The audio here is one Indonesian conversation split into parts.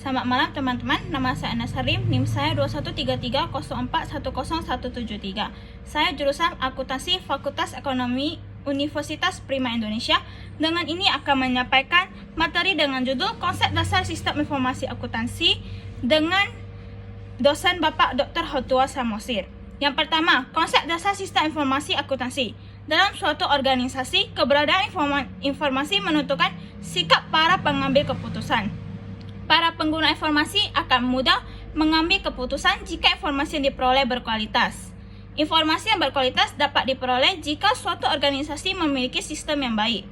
Selamat malam teman-teman, nama saya Anas Harim, NIM saya 213304101173. Saya jurusan Akuntansi Fakultas Ekonomi Universitas Prima Indonesia. Dengan ini akan menyampaikan materi dengan judul Konsep Dasar Sistem Informasi Akuntansi dengan dosen Bapak Dr. Hotua Samosir. Yang pertama, konsep dasar sistem informasi akuntansi. Dalam suatu organisasi, keberadaan informasi menentukan sikap para pengambil keputusan. Para pengguna informasi akan mudah mengambil keputusan jika informasi yang diperoleh berkualitas. Informasi yang berkualitas dapat diperoleh jika suatu organisasi memiliki sistem yang baik.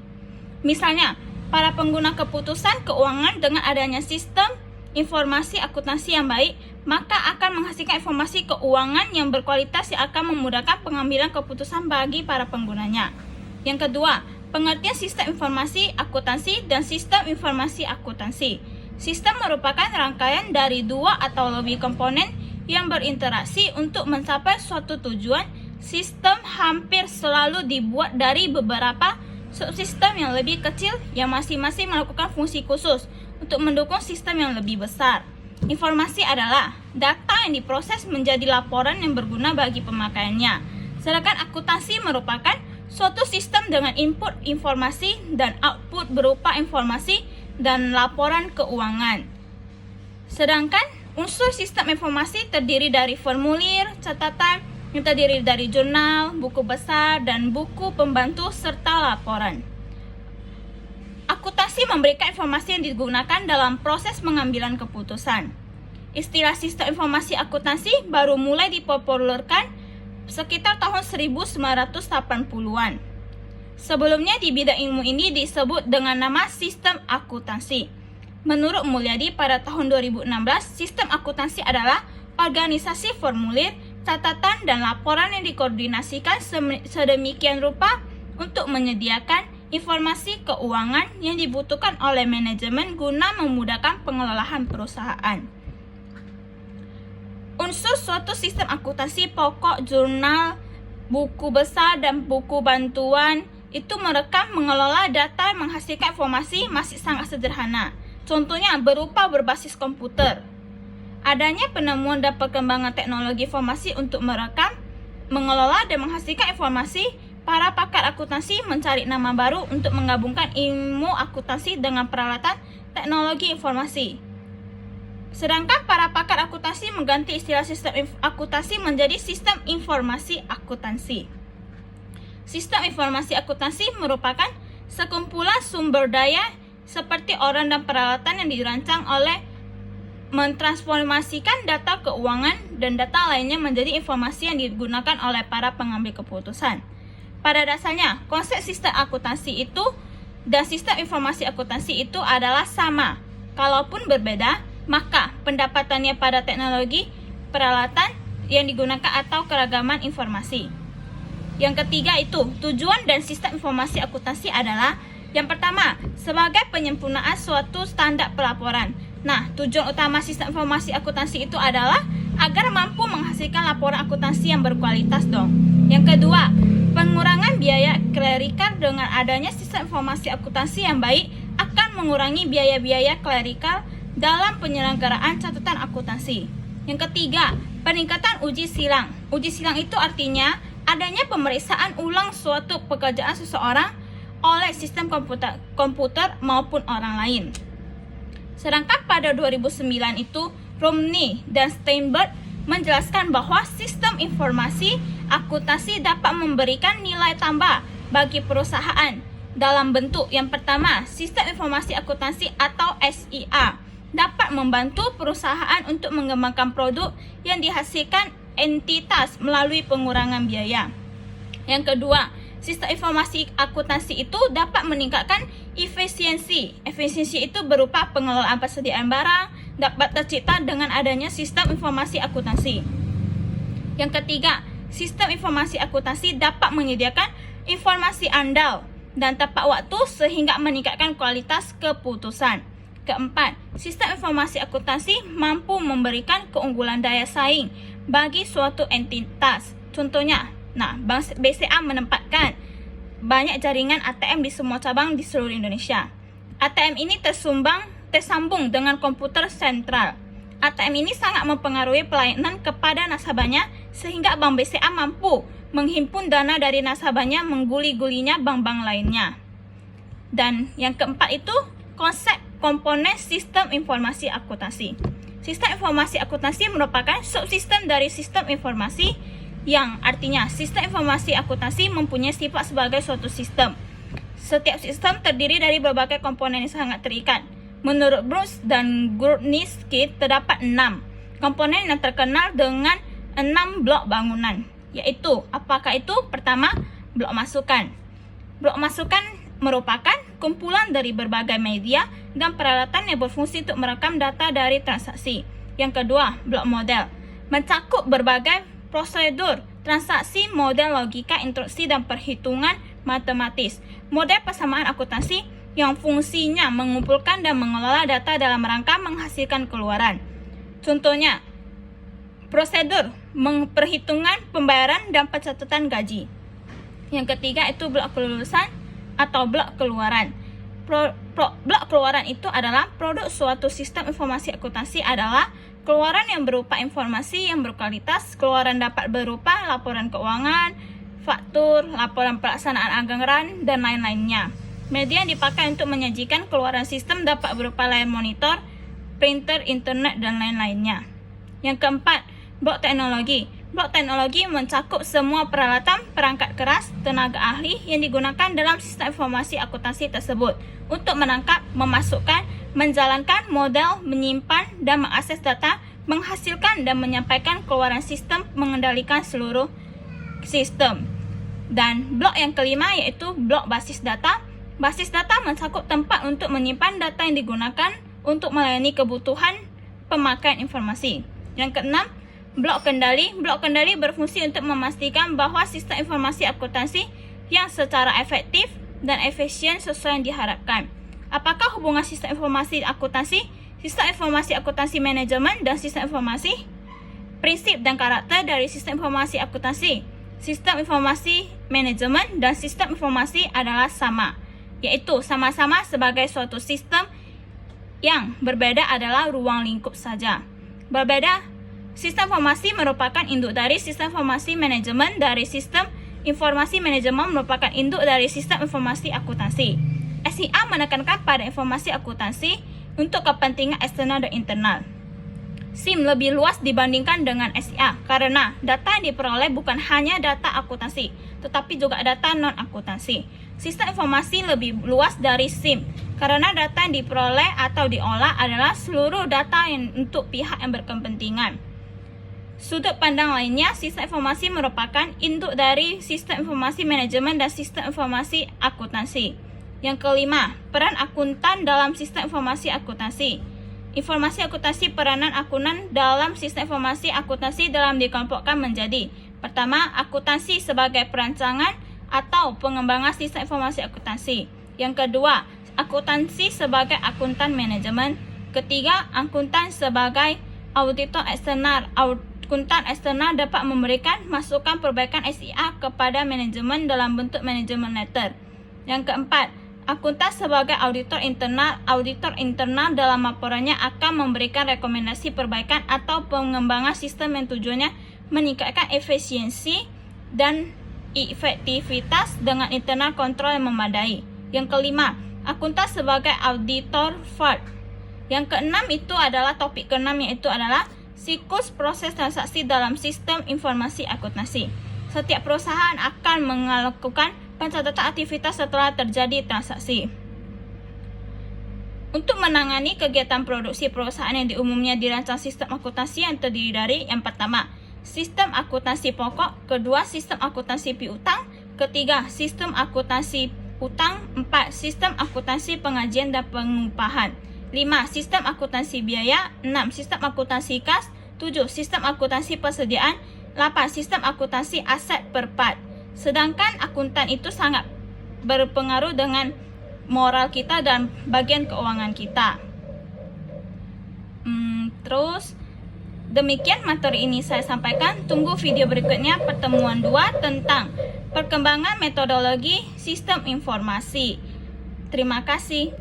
Misalnya, para pengguna keputusan keuangan dengan adanya sistem informasi akuntansi yang baik, maka akan menghasilkan informasi keuangan yang berkualitas yang akan memudahkan pengambilan keputusan bagi para penggunanya. Yang kedua, pengertian sistem informasi akuntansi dan sistem informasi akuntansi. Sistem merupakan rangkaian dari dua atau lebih komponen yang berinteraksi untuk mencapai suatu tujuan. Sistem hampir selalu dibuat dari beberapa subsistem yang lebih kecil yang masing-masing melakukan fungsi khusus untuk mendukung sistem yang lebih besar. Informasi adalah data yang diproses menjadi laporan yang berguna bagi pemakaiannya. Sedangkan akuntansi merupakan suatu sistem dengan input informasi dan output berupa informasi dan laporan keuangan. Sedangkan unsur sistem informasi terdiri dari formulir, catatan yang terdiri dari jurnal, buku besar, dan buku pembantu serta laporan. Akuntansi memberikan informasi yang digunakan dalam proses pengambilan keputusan. Istilah sistem informasi akuntansi baru mulai dipopulerkan sekitar tahun 1980-an. Sebelumnya di bidang ilmu ini disebut dengan nama sistem akuntansi. Menurut Mulyadi pada tahun 2016, sistem akuntansi adalah organisasi formulir, catatan, dan laporan yang dikoordinasikan sedemikian rupa untuk menyediakan informasi keuangan yang dibutuhkan oleh manajemen guna memudahkan pengelolaan perusahaan. Unsur suatu sistem akuntansi pokok jurnal, buku besar, dan buku bantuan itu merekam, mengelola data, menghasilkan informasi masih sangat sederhana. Contohnya berupa berbasis komputer. Adanya penemuan dan perkembangan teknologi informasi untuk merekam, mengelola, dan menghasilkan informasi, para pakar akuntansi mencari nama baru untuk menggabungkan ilmu akuntansi dengan peralatan teknologi informasi. Sedangkan para pakar akuntansi mengganti istilah sistem akuntansi menjadi sistem informasi akuntansi. Sistem informasi akuntansi merupakan sekumpulan sumber daya seperti orang dan peralatan yang dirancang oleh mentransformasikan data keuangan dan data lainnya menjadi informasi yang digunakan oleh para pengambil keputusan. Pada dasarnya, konsep sistem akuntansi itu dan sistem informasi akuntansi itu adalah sama. Kalaupun berbeda, maka pendapatannya pada teknologi, peralatan yang digunakan atau keragaman informasi. Yang ketiga itu, tujuan dan sistem informasi akuntansi adalah yang pertama, sebagai penyempurnaan suatu standar pelaporan. Nah, tujuan utama sistem informasi akuntansi itu adalah agar mampu menghasilkan laporan akuntansi yang berkualitas dong. Yang kedua, pengurangan biaya klerikal. Dengan adanya sistem informasi akuntansi yang baik akan mengurangi biaya-biaya klerikal dalam penyelenggaraan catatan akuntansi. Yang ketiga, peningkatan uji silang. Uji silang itu artinya adanya pemeriksaan ulang suatu pekerjaan seseorang oleh sistem komputer maupun orang lain. Sedangkan pada 2009 itu, Romney dan Steinberg menjelaskan bahwa sistem informasi akuntansi dapat memberikan nilai tambah bagi perusahaan dalam bentuk yang pertama, sistem informasi akuntansi atau SIA dapat membantu perusahaan untuk mengembangkan produk yang dihasilkan entitas melalui pengurangan biaya. Yang kedua, sistem informasi akuntansi itu dapat meningkatkan efisiensi. Efisiensi itu berupa pengelolaan persediaan barang dapat tercipta dengan adanya sistem informasi akuntansi. Yang ketiga, sistem informasi akuntansi dapat menyediakan informasi andal dan tepat waktu sehingga meningkatkan kualitas keputusan. Keempat, sistem informasi akuntansi mampu memberikan keunggulan daya saing bagi suatu entitas. Contohnya, Bank BCA menempatkan banyak jaringan ATM di semua cabang di seluruh Indonesia. ATM ini tersumbang tersambung dengan komputer sentral. ATM ini sangat mempengaruhi pelayanan kepada nasabahnya sehingga Bank BCA mampu menghimpun dana dari nasabahnya mengguli-gulinya bank-bank lainnya. Dan yang keempat itu konsep komponen sistem informasi akuntansi. Sistem informasi akuntansi merupakan subsistem dari sistem informasi yang artinya sistem informasi akuntansi mempunyai sifat sebagai suatu sistem. Setiap sistem terdiri dari berbagai komponen yang sangat terikat. Menurut Bruce dan Grudnitsky terdapat 6 komponen yang terkenal dengan 6 blok bangunan, yaitu apakah itu? Pertama, blok masukan. Blok masukan merupakan kumpulan dari berbagai media dan peralatan yang berfungsi untuk merekam data dari transaksi. Yang kedua, blok model mencakup berbagai prosedur transaksi, model logika, instruksi, dan perhitungan matematis. Model persamaan akuntansi yang fungsinya mengumpulkan dan mengelola data dalam rangka menghasilkan keluaran. Contohnya, prosedur perhitungan pembayaran dan pencatatan gaji. Yang ketiga itu blok kelulusan atau blok keluaran. Blok keluaran itu adalah produk suatu sistem informasi akuntansi adalah keluaran yang berupa informasi yang berkualitas. Keluaran dapat berupa laporan keuangan, faktur, laporan pelaksanaan anggaran, dan lain-lainnya. Media yang dipakai untuk menyajikan keluaran sistem dapat berupa layar monitor, printer, internet, dan lain-lainnya. Yang keempat, blok teknologi. Blok teknologi mencakup semua peralatan, perangkat keras, tenaga ahli yang digunakan dalam sistem informasi akuntansi tersebut untuk menangkap, memasukkan, menjalankan model, menyimpan, dan mengakses data, menghasilkan dan menyampaikan keluaran sistem, mengendalikan seluruh sistem. Dan blok yang kelima yaitu blok basis data. Basis data mencakup tempat untuk menyimpan data yang digunakan untuk melayani kebutuhan pemakaian informasi. Yang keenam, blok kendali. Blok kendali berfungsi untuk memastikan bahwa sistem informasi akuntansi yang secara efektif dan efisien sesuai yang diharapkan. Apakah hubungan sistem informasi akuntansi, sistem informasi akuntansi manajemen, dan sistem informasi? Prinsip dan karakter dari sistem informasi akuntansi, sistem informasi manajemen, dan sistem informasi adalah sama, yaitu sama-sama sebagai suatu sistem. Yang berbeda adalah ruang lingkup saja. Berbeda, sistem informasi merupakan induk dari sistem informasi manajemen, dari sistem informasi manajemen merupakan induk dari sistem informasi akuntansi. SIA menekankan pada informasi akuntansi untuk kepentingan eksternal dan internal. SIM lebih luas dibandingkan dengan SIA karena data yang diperoleh bukan hanya data akuntansi, tetapi juga data non-akuntansi. Sistem informasi lebih luas dari SIM karena data yang diperoleh atau diolah adalah seluruh data yang untuk pihak yang berkepentingan. Sudut pandang lainnya, sistem informasi merupakan induk dari sistem informasi manajemen dan sistem informasi akuntansi. Yang kelima, peran akuntan dalam sistem informasi akuntansi. Informasi akuntansi, peranan akuntan dalam sistem informasi akuntansi dalam dikelompokkan menjadi: pertama, akuntansi sebagai perancangan atau pengembangan sistem informasi akuntansi. Yang kedua, akuntansi sebagai akuntan manajemen. Ketiga, akuntan sebagai auditor eksternal. Akuntan eksternal dapat memberikan masukan perbaikan SIA kepada manajemen dalam bentuk manajemen letter. Yang keempat, akuntan sebagai auditor internal. Auditor internal dalam laporannya akan memberikan rekomendasi perbaikan atau pengembangan sistem yang tujuannya meningkatkan efisiensi dan efektivitas dengan internal kontrol yang memadai. Yang kelima, akuntan sebagai auditor third. Yang keenam itu adalah topik keenam, yaitu adalah siklus proses transaksi dalam sistem informasi akuntansi. Setiap perusahaan akan melakukan pencatatan aktivitas setelah terjadi transaksi. Untuk menangani kegiatan produksi perusahaan yang diumumnya dirancang sistem akuntansi yang terdiri dari: yang pertama, sistem akuntansi pokok. Kedua, sistem akuntansi piutang. Ketiga, sistem akuntansi utang. 4. Sistem akuntansi pengajian dan pengupahan. 5. Sistem akuntansi biaya. 6. Sistem akuntansi kas. 7. Sistem akuntansi persediaan. 8. Sistem akuntansi aset per part. Sedangkan akuntan itu sangat berpengaruh dengan moral kita dan bagian keuangan kita. Terus demikian materi ini saya sampaikan. Tunggu video berikutnya, pertemuan 2 tentang perkembangan metodologi sistem informasi. Terima kasih.